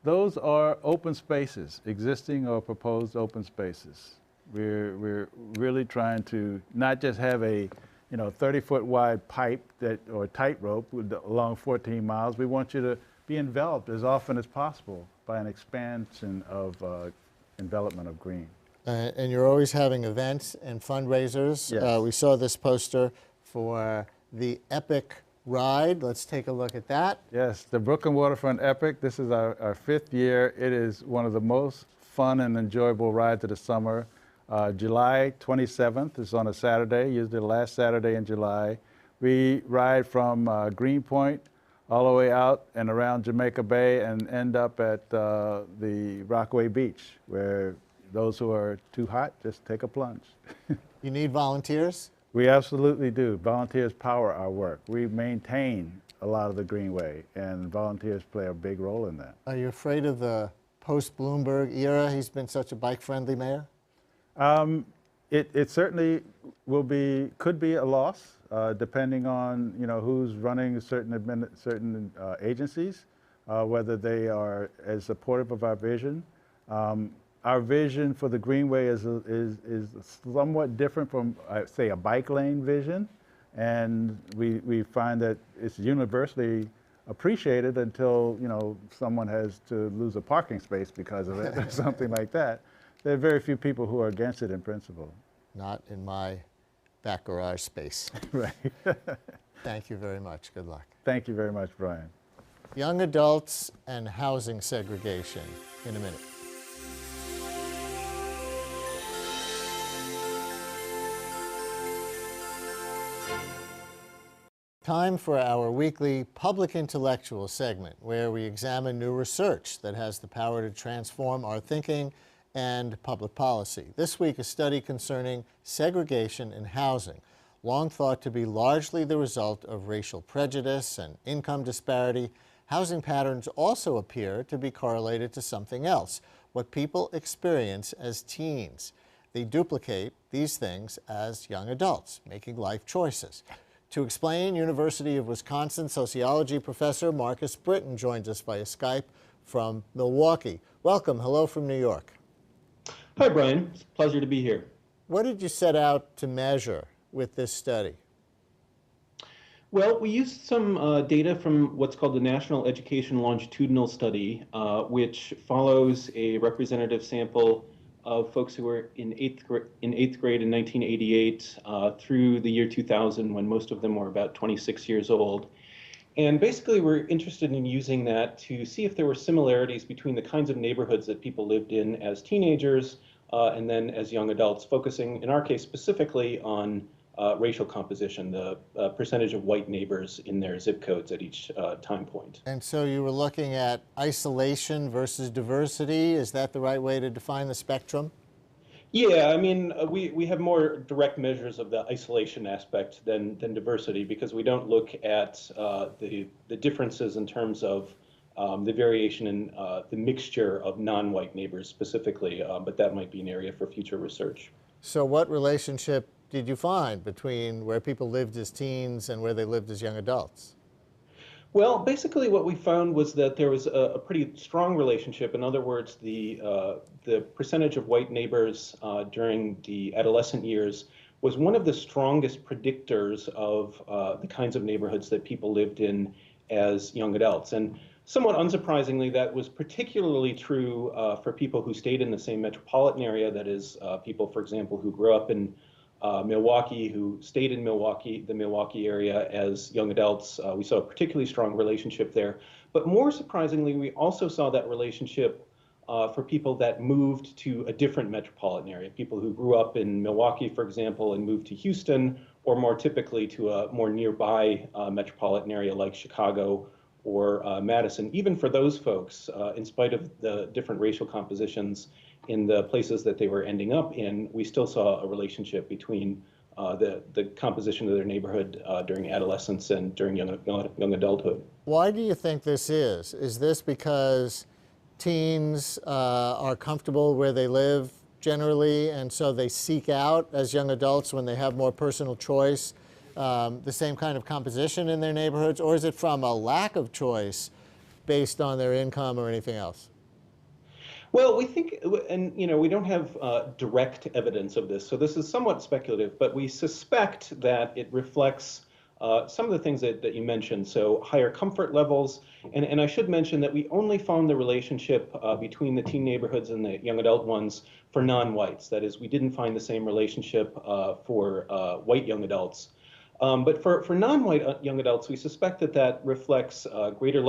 Those are open spaces, existing or proposed open spaces. We're really trying to not just have a 30-foot wide pipe or tightrope along 14 miles. We want you to be enveloped as often as possible by an expansion of envelopment of green. And you're always having events and fundraisers. Yes. We saw this poster for the Epic Ride. Let's take a look at that. Yes, the Brooklyn Waterfront Epic. This is our 5th year. It is one of the most fun and enjoyable rides of the summer. July 27th is on a Saturday, usually the last Saturday in July. We ride from Greenpoint all the way out and around Jamaica Bay and end up at the Rockaway Beach, where those who are too hot just take a plunge. You need volunteers? We absolutely do. Volunteers power our work. We maintain a lot of the Greenway, and volunteers play a big role in that. Are you afraid of the post-Bloomberg era? He's been such a bike-friendly mayor. It certainly could be a loss, depending on who's running certain agencies, whether they are as supportive of our vision. Our vision for the Greenway is somewhat different from, say, a bike lane vision, and we find that it's universally appreciated until someone has to lose a parking space because of it or something like that. There are very few people who are against it in principle. Not in my back garage space. Right. Thank you very much. Good luck. Thank you very much, Brian. Young adults and housing segregation in a minute. Time for our weekly Public Intellectual segment, where we examine new research that has the power to transform our thinking and public policy. This week, a study concerning segregation in housing, long thought to be largely the result of racial prejudice and income disparity. Housing patterns also appear to be correlated to something else, what people experience as teens. They duplicate these things as young adults, making life choices. To explain, University of Wisconsin sociology professor Marcus Britton joins us via Skype from Milwaukee. Welcome. Hello from New York. Hi, Brian. It's a pleasure to be here. What did you set out to measure with this study? Well, we used some data from what's called the National Education Longitudinal Study, which follows a representative sample of folks who were in eighth grade in 1988 through the year 2000, when most of them were about 26 years old. And basically, we're interested in using that to see if there were similarities between the kinds of neighborhoods that people lived in as teenagers and then as young adults, focusing, in our case, specifically on racial composition, the percentage of white neighbors in their zip codes at each time point. And so you were looking at isolation versus diversity. Is that the right way to define the spectrum? Yeah, I mean, we have more direct measures of the isolation aspect than diversity, because we don't look at the differences in terms of the variation in the mixture of non-white neighbors specifically, but that might be an area for future research. So what relationship did you find between where people lived as teens and where they lived as young adults? Well, basically what we found was that there was a pretty strong relationship. In other words, the percentage of white neighbors during the adolescent years was one of the strongest predictors of the kinds of neighborhoods that people lived in as young adults. And somewhat unsurprisingly, that was particularly true for people who stayed in the same metropolitan area. That is, people, for example, who grew up in Milwaukee, who stayed in Milwaukee, the Milwaukee area as young adults. We saw a particularly strong relationship there. But more surprisingly, we also saw that relationship for people that moved to a different metropolitan area, people who grew up in Milwaukee, for example, and moved to Houston, or more typically to a more nearby metropolitan area like Chicago or Madison. Even for those folks, in spite of the different racial compositions in the places that they were ending up in, we still saw a relationship between the composition of their neighborhood during adolescence and during young adulthood. Why do you think this is? Is this because teens are comfortable where they live generally, and so they seek out, as young adults, when they have more personal choice, the same kind of composition in their neighborhoods? Or is it from a lack of choice based on their income or anything else? Well, we think, and we don't have direct evidence of this, so this is somewhat speculative, but we suspect that it reflects some of the things that you mentioned, so higher comfort levels. And I should mention that we only found the relationship between the teen neighborhoods and the young adult ones for non-whites. That is, we didn't find the same relationship for white young adults. But for non-white young adults, we suspect that reflects greater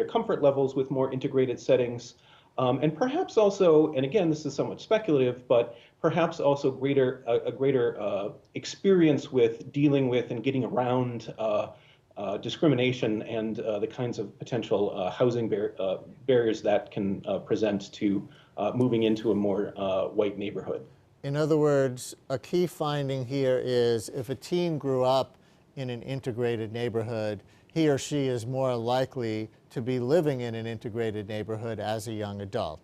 comfort levels with more integrated settings. And perhaps also, and again, this is somewhat speculative, but perhaps also a greater experience with dealing with and getting around discrimination and the kinds of potential housing barriers that can present to moving into a more white neighborhood. In other words, a key finding here is if a teen grew up in an integrated neighborhood, he or she is more likely to be living in an integrated neighborhood as a young adult.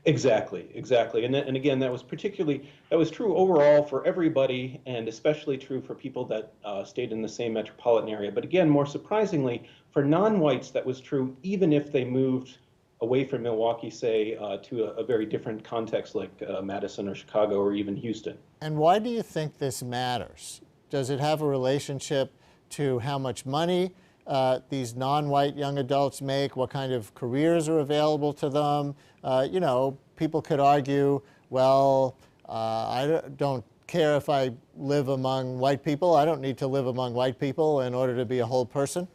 Exactly. And again, that was true overall for everybody, and especially true for people that stayed in the same metropolitan area. But again, more surprisingly, for non-whites, that was true even if they moved away from Milwaukee, say, to a very different context like Madison or Chicago or even Houston. And why do you think this matters? Does it have a relationship to how much money these non-white young adults make, what kind of careers are available to them? People could argue, well, I don't care if I live among white people. I don't need to live among white people in order to be a whole person.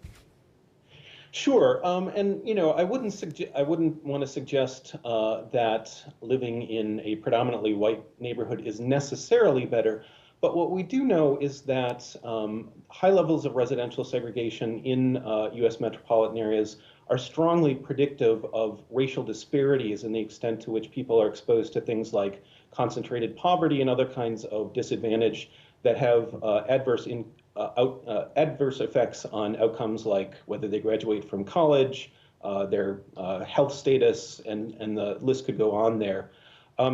Sure, and I wouldn't want to suggest that living in a predominantly white neighborhood is necessarily better. But what we do know is that high levels of residential segregation in U.S. metropolitan areas are strongly predictive of racial disparities in the extent to which people are exposed to things like concentrated poverty and other kinds of disadvantage that have adverse effects on outcomes like whether they graduate from college, their health status, and the list could go on there.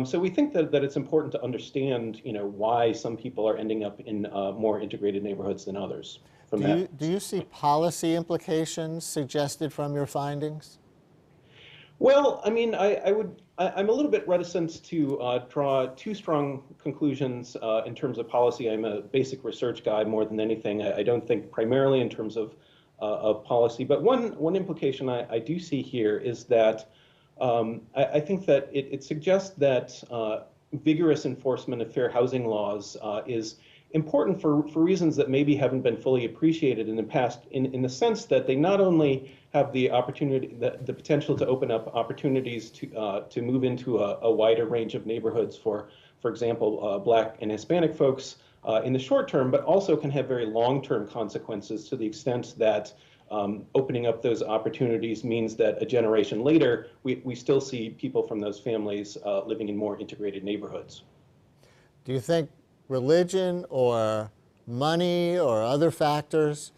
So we think that it's important to understand, why some people are ending up in more integrated neighborhoods than others. Do you see policy implications suggested from your findings? Well, I mean, I'm a little bit reticent to draw too strong conclusions in terms of policy. I'm a basic research guy more than anything. I don't think primarily in terms of policy. But one implication I do see here is that I think that it suggests that vigorous enforcement of fair housing laws is important for reasons that maybe haven't been fully appreciated in the past, in the sense that they not only have the opportunity, the potential to open up opportunities to move into a wider range of neighborhoods for example, Black and Hispanic folks in the short term, but also can have very long-term consequences to the extent that opening up those opportunities means that a generation later, we still see people from those families living in more integrated neighborhoods. Do you think religion or money or other factors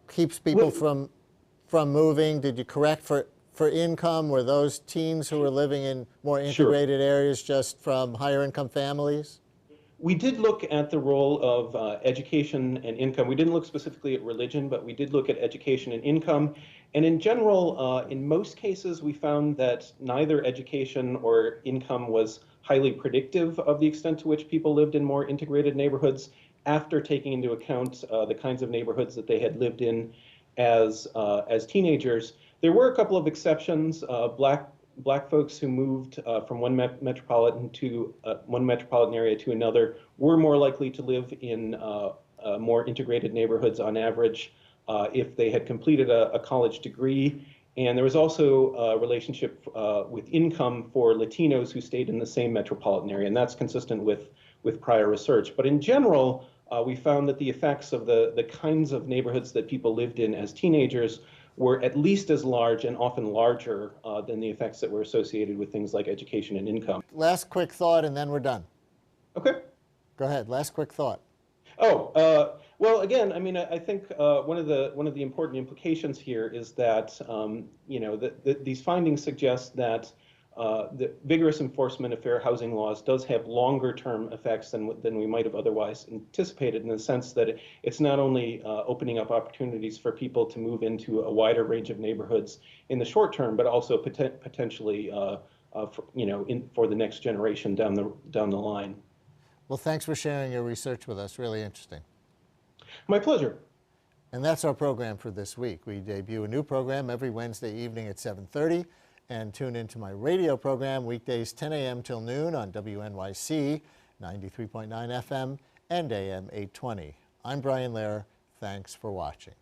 keeps people from moving? Did you correct for income? Were those teens who were living in more integrated areas just from higher income families? We did look at the role of education and income. We didn't look specifically at religion, but we did look at education and income. And in general, in most cases, we found that neither education or income was highly predictive of the extent to which people lived in more integrated neighborhoods after taking into account the kinds of neighborhoods that they had lived in as teenagers. There were a couple of exceptions. Black folks who moved from one metropolitan area to another were more likely to live in more integrated neighborhoods on average if they had completed a college degree. And there was also a relationship with income for Latinos who stayed in the same metropolitan area, and that's consistent with prior research. But in general, we found that the effects of the kinds of neighborhoods that people lived in as teenagers were at least as large and often larger than the effects that were associated with things like education and income. Last quick thought, and then we're done. Okay. Go ahead. Last quick thought. Oh, well, again, I mean, I think one of the important implications here is that you know these findings suggest that the vigorous enforcement of fair housing laws does have longer-term effects than we might have otherwise anticipated, in the sense that it's not only opening up opportunities for people to move into a wider range of neighborhoods in the short term, but also potentially for the next generation down the line. Well, thanks for sharing your research with us. Really interesting. My pleasure. And that's our program for this week. We debut a new program every Wednesday evening at 7:30, and tune into my radio program weekdays 10 a.m. till noon on WNYC 93.9 FM and AM 820. I'm Brian Lehrer. Thanks for watching.